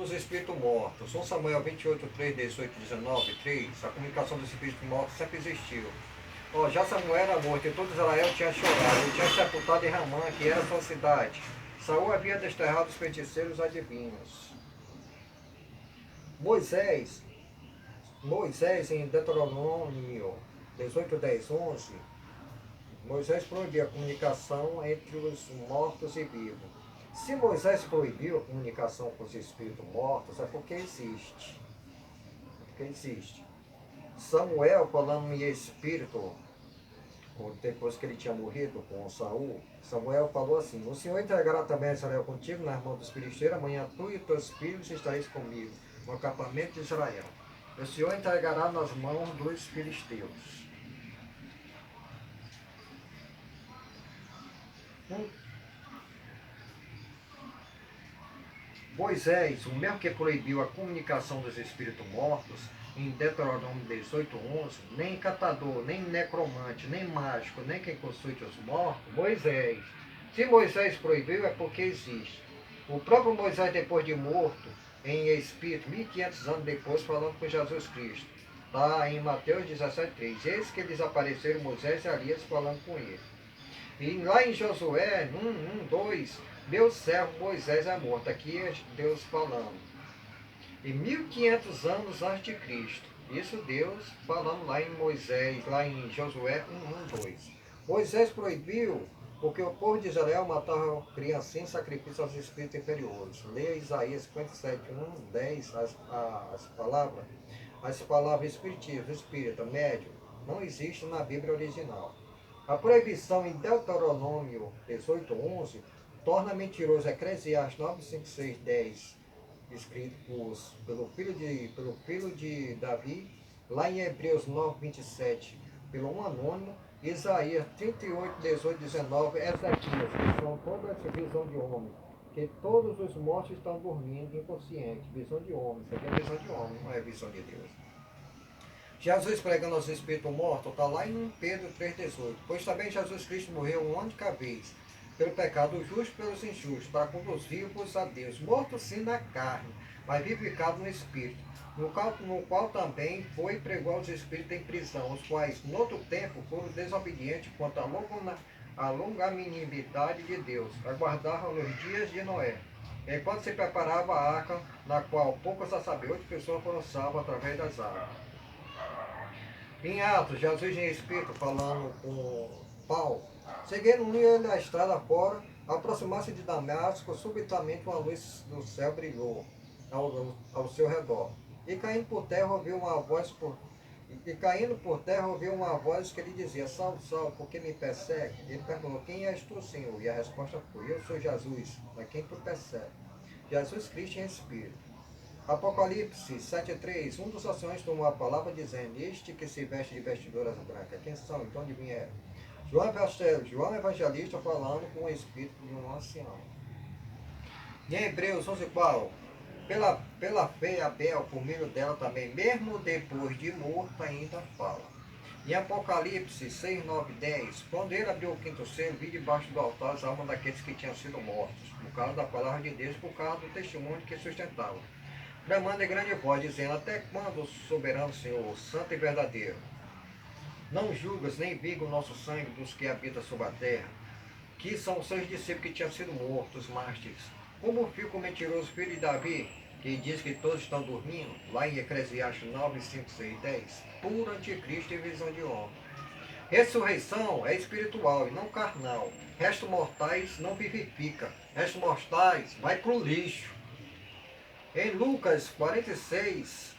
dos espíritos mortos. 1 Samuel 28, 3, 18, 19, 3. A comunicação dos espíritos mortos sempre existiu. Já Samuel era morto e todo Israel tinha chorado. Ele tinha sepultado em Ramã, que era sua cidade. Saul havia desterrado os feiticeiros adivinhos. Moisés em Deuteronômio 18, 10, 11, Moisés proibiu a comunicação entre os mortos e vivos. Se Moisés proibiu a comunicação com os espíritos mortos, é porque existe. Samuel, falando em espírito, depois que ele tinha morrido com Saul, Samuel falou assim: o Senhor entregará também Israel contigo nas mãos dos filisteus, amanhã tu e teus filhos estareis comigo no acampamento de Israel. O Senhor entregará nas mãos dos filisteus. Moisés, o mesmo que proibiu a comunicação dos espíritos mortos, em Deuteronômio 18, 11, nem catador, nem necromante, nem mágico, nem quem consulte os mortos, Moisés. Se Moisés proibiu, é porque existe. O próprio Moisés, depois de morto, em espírito, 1500 anos depois, falando com Jesus Cristo. Está em Mateus 17, 3. Eis que eles apareceram Moisés e Elias falando com ele. E lá em Josué 1, 2, meu servo Moisés é morto. Aqui é Deus falando. E 1500 anos antes de Cristo. Isso Deus falando lá em Moisés, lá em Josué 1, 2. Moisés proibiu porque o povo de Israel matava criancinhas em sacrifício aos espíritos inferiores. Leia Isaías 57, 1, 10, as palavras espiritismo, espírita, médium, não existem na Bíblia original. A proibição em Deuteronômio 18, 11 torna mentiroso Eclesiastes 9, 5, 6, 10, escrito pelo filho de Davi, lá em Hebreus 9, 27, pelo um anônimo, Isaías 38, 18, 19, Ezequias, que são toda essa visão de homem, que todos os mortos estão dormindo inconscientes, visão de homem, isso aqui é visão de homem, não é visão de Deus. Jesus pregando aos espíritos mortos, está lá em Pedro 3,18. Pois também Jesus Cristo morreu uma única vez, pelo pecado justo pelos injustos, para conduzir-vos a Deus, morto sim na carne, mas vivificado no espírito, no qual também foi e pregou aos espíritos em prisão, os quais, no outro tempo, foram desobedientes quanto à longanimidade de Deus, aguardaram os dias de Noé, enquanto se preparava a arca, na qual poucos a saber, 8 pessoas foram salvas através das águas. Em Atos, Jesus em Espírito, falando com Paulo, seguindo ele na estrada fora, aproximar-se de Damasco, subitamente uma luz do céu brilhou ao seu redor. E caindo por terra, ouviu uma voz que lhe dizia: Saulo, Saulo, por que me persegue? Ele perguntou: quem és tu, Senhor? E a resposta foi: eu sou Jesus, a quem tu persegue. Jesus Cristo em Espírito. Apocalipse 7,3. Um dos anciões tomou a palavra dizendo: este que se veste de vestiduras brancas, quem são? De onde vieram? João Evangelista falando com o espírito de um ancião. E em Hebreus 11,4. Pela fé, Abel, por meio dela também, mesmo depois de morto, ainda fala. Em Apocalipse 6, 9, 10, quando ele abriu o quinto selo, vi debaixo do altar as almas daqueles que tinham sido mortos, por causa da palavra de Deus, por causa do testemunho que sustentavam. Clamando em grande voz, dizendo: até quando, soberano Senhor, santo e verdadeiro, não julgas nem vinga o nosso sangue dos que habitam sobre a terra, que são os seus discípulos que tinham sido mortos, mártires? Como fica o mentiroso filho de Davi, que diz que todos estão dormindo, lá em Eclesiastes 9, 5, 6, 10, puro anticristo e visão de homem. Ressurreição é espiritual e não carnal. Restos mortais não vivifica. Restos mortais vai para o lixo. Em Lucas 46,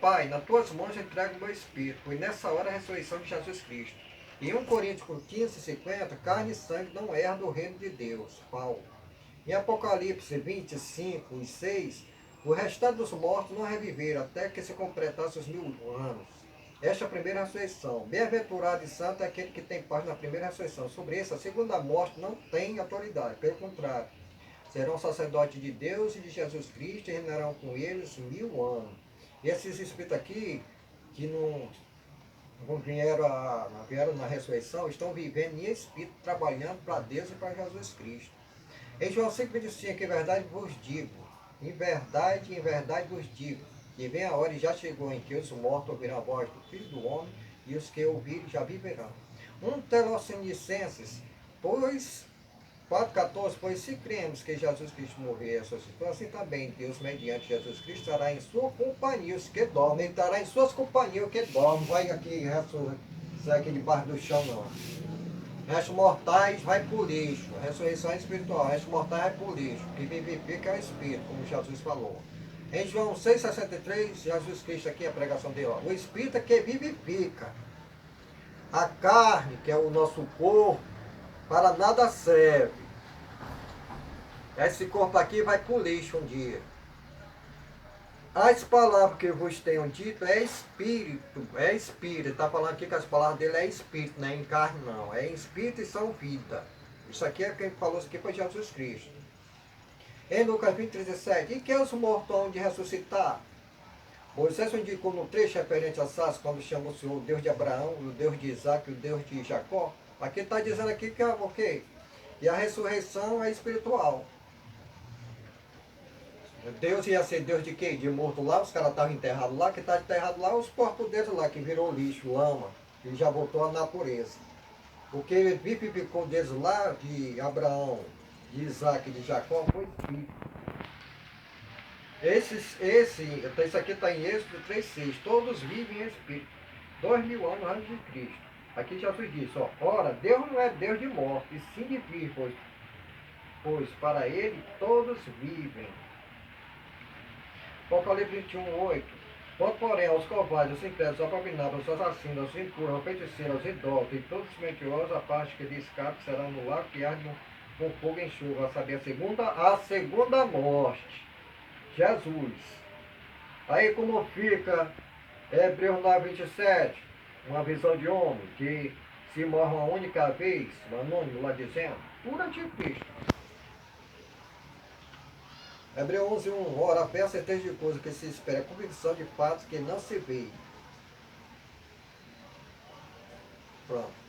Pai, nas tuas mãos eu entrego o meu espírito, pois nessa hora a ressurreição de Jesus Cristo. Em 1 Coríntios 15, 50, carne e sangue não herdam o reino de Deus. Paulo. Em Apocalipse 25 e 6, o restante dos mortos não reviveram até que se completasse os 1000 anos. Esta é a primeira ressurreição. Bem-aventurado e santo é aquele que tem parte na primeira ressurreição. Sobre isso, a segunda morte não tem autoridade, pelo contrário. Serão sacerdotes de Deus e de Jesus Cristo e reinarão com eles 1000 anos. E esses espíritos aqui, que não vieram na ressurreição, estão vivendo em espírito, trabalhando para Deus e para Jesus Cristo. Em João 5,25, que verdade vos digo, Em verdade vos digo, que vem a hora e já chegou em que os mortos ouvirão a voz do Filho do Homem, e os que ouvirem já viverão. 1 Tessalonicenses, pois 4,14, pois se cremos que Jesus Cristo morreu e ressuscitou, assim também Deus, mediante Jesus Cristo, estará em sua companhia, os que dormem, ele estará em suas companhias, os que dormem, vai aqui, sai aqui debaixo do chão não. Restos mortais vai pro lixo, ressurreição é espiritual, restos mortais vai pro lixo, que vivifica é o Espírito, como Jesus falou. Em João 6,63, Jesus Cristo aqui, a pregação dele, ó, o Espírito é que vivifica. A carne, que é o nosso corpo, para nada serve. Esse corpo aqui vai pro lixo um dia. As palavras que eu vos tenho dito é espírito, é espírito. Está falando aqui que as palavras dele é espírito, não é em carne não. É em espírito e são vida. Isso aqui é quem falou isso aqui foi Jesus Cristo. Em Lucas 20:37, e que os mortos hão de ressuscitar? Moisés indicou no trecho referente a Sás, quando chama o Senhor o Deus de Abraão, o Deus de Isaac, o Deus de Jacó. Aqui está dizendo aqui que, okay, e a ressurreição é espiritual. Deus ia ser Deus de quê? De morto lá, os caras estavam enterrados lá, que está enterrado lá, os corpos deles lá, que virou lixo, lama, e já voltou à natureza. Porque vivificou deles lá, de Abraão, de Isaac, de Jacó, foi espírito. Isso aqui está em Êxodo 3,6. Todos vivem em espírito. 2000 anos antes de Cristo. Aqui Jesus disse, ó, ora, Deus não é Deus de morte, e sim de vivos, pois para ele todos vivem. Apocalipse 21:8. Quanto, porém, aos covardes, aos incrédulos, aos abomináveis, aos assassinos, aos impuros, aos feiticeiros, aos idólatras e todos os mentirosos, a parte que lhes cabe será no lago que arde com fogo em chuva, a saber, a segunda morte. Jesus. Aí como fica Hebreus 9:27, uma visão de homem que se morre uma única vez, o anônimo lá dizendo, por anticristo. Hebreus 11:1, ora, a fé é a certeza de coisa que se espera, a convicção de fatos que não se vê. Pronto.